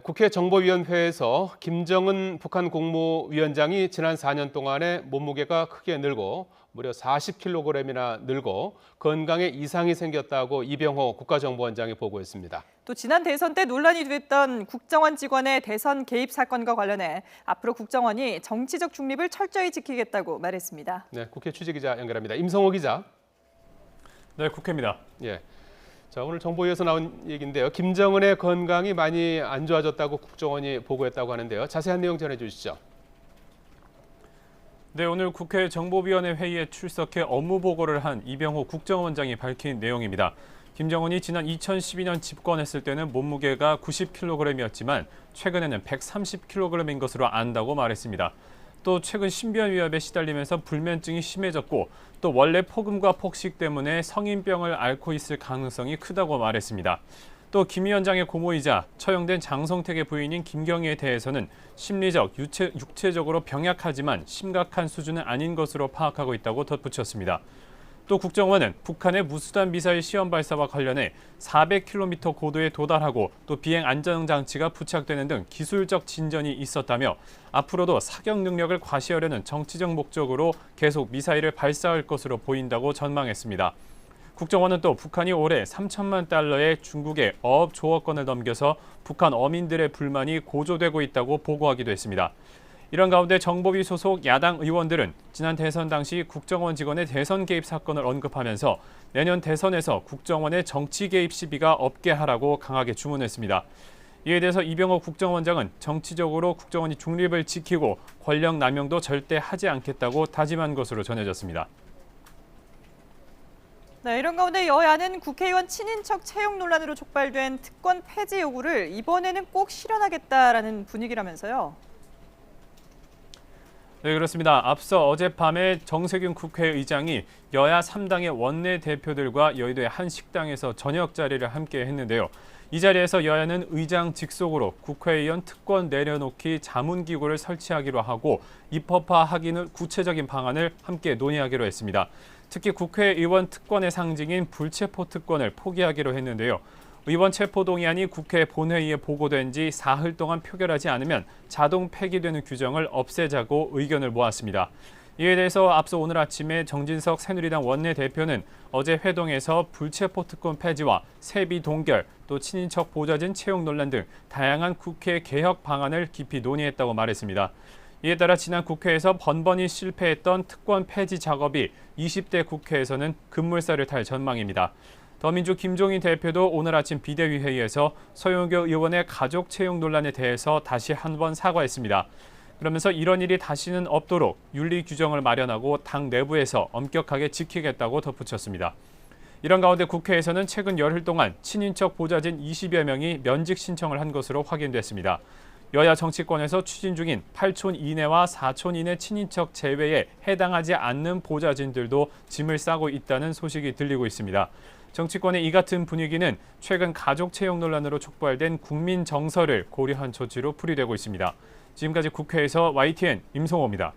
국회 정보위원회에서 김정은 북한 국무위원장이 지난 4년 동안에 몸무게가 크게 늘고 무려 40kg이나 늘고 건강에 이상이 생겼다고 이병호 국가정보원장이 보고했습니다. 또 지난 대선 때 논란이 됐던 국정원 직원의 대선 개입 사건과 관련해 앞으로 국정원이 정치적 중립을 철저히 지키겠다고 말했습니다. 네, 국회 취재기자 연결합니다. 임성호 기자. 네, 국회입니다. 예. 자, 오늘 정보위에서 나온 얘기인데요. 김정은의 건강이 많이 안 좋아졌다고 국정원이 보고했다고 하는데요. 자세한 내용 전해주시죠. 네, 오늘 국회 정보위원회 회의에 출석해 업무 보고를 한 이병호 국정원장이 밝힌 내용입니다. 김정은이 지난 2012년 집권했을 때는 몸무게가 90kg이었지만 최근에는 130kg인 것으로 안다고 말했습니다. 또 최근 신변 위협에 시달리면서 불면증이 심해졌고 또 원래 폭음과 폭식 때문에 성인병을 앓고 있을 가능성이 크다고 말했습니다. 또 김 위원장의 고모이자 처형된 장성택의 부인인 김경희에 대해서는 심리적, 육체적으로 병약하지만 심각한 수준은 아닌 것으로 파악하고 있다고 덧붙였습니다. 또 국정원은 북한의 무수단 미사일 시험 발사와 관련해 400km 고도에 도달하고 또 비행 안전장치가 부착되는 등 기술적 진전이 있었다며 앞으로도 사격 능력을 과시하려는 정치적 목적으로 계속 미사일을 발사할 것으로 보인다고 전망했습니다. 국정원은 또 북한이 올해 3천만 달러의 중국의 어업 조업권을 넘겨서 북한 어민들의 불만이 고조되고 있다고 보고하기도 했습니다. 이런 가운데 정보위 소속 야당 의원들은 지난 대선 당시 국정원 직원의 대선 개입 사건을 언급하면서 내년 대선에서 국정원의 정치 개입 시비가 없게 하라고 강하게 주문했습니다. 이에 대해서 이병호 국정원장은 정치적으로 국정원이 중립을 지키고 권력 남용도 절대 하지 않겠다고 다짐한 것으로 전해졌습니다. 네, 이런 가운데 여야는 국회의원 친인척 채용 논란으로 촉발된 특권 폐지 요구를 이번에는 꼭 실현하겠다라는 분위기라면서요. 네, 그렇습니다. 앞서 어젯밤에 정세균 국회의장이 여야 3당의 원내대표들과 여의도의 한 식당에서 저녁 자리를 함께 했는데요. 이 자리에서 여야는 의장 직속으로 국회의원 특권 내려놓기 자문기구를 설치하기로 하고 입법화하기는 구체적인 방안을 함께 논의하기로 했습니다. 특히 국회의원 특권의 상징인 불체포 특권을 포기하기로 했는데요. 의원 체포 동의안이 국회 본회의에 보고된 지 사흘 동안 표결하지 않으면 자동 폐기되는 규정을 없애자고 의견을 모았습니다. 이에 대해서 앞서 오늘 아침에 정진석 새누리당 원내대표는 어제 회동에서 불체포 특권 폐지와 세비 동결, 또 친인척 보좌진 채용 논란 등 다양한 국회 개혁 방안을 깊이 논의했다고 말했습니다. 이에 따라 지난 국회에서 번번이 실패했던 특권 폐지 작업이 20대 국회에서는 급물살을 탈 전망입니다. 더민주 김종인 대표도 오늘 아침 비대위 회의에서 서영교 의원의 가족 채용 논란에 대해서 다시 한번 사과했습니다. 그러면서 이런 일이 다시는 없도록 윤리 규정을 마련하고 당 내부에서 엄격하게 지키겠다고 덧붙였습니다. 이런 가운데 국회에서는 최근 열흘 동안 친인척 보좌진 20여 명이 면직 신청을 한 것으로 확인됐습니다. 여야 정치권에서 추진 중인 8촌 이내와 4촌 이내 친인척 제외에 해당하지 않는 보좌진들도 짐을 싸고 있다는 소식이 들리고 있습니다. 정치권의 이 같은 분위기는 최근 가족 채용 논란으로 촉발된 국민 정서를 고려한 조치로 풀이되고 있습니다. 지금까지 국회에서 YTN 임성호입니다.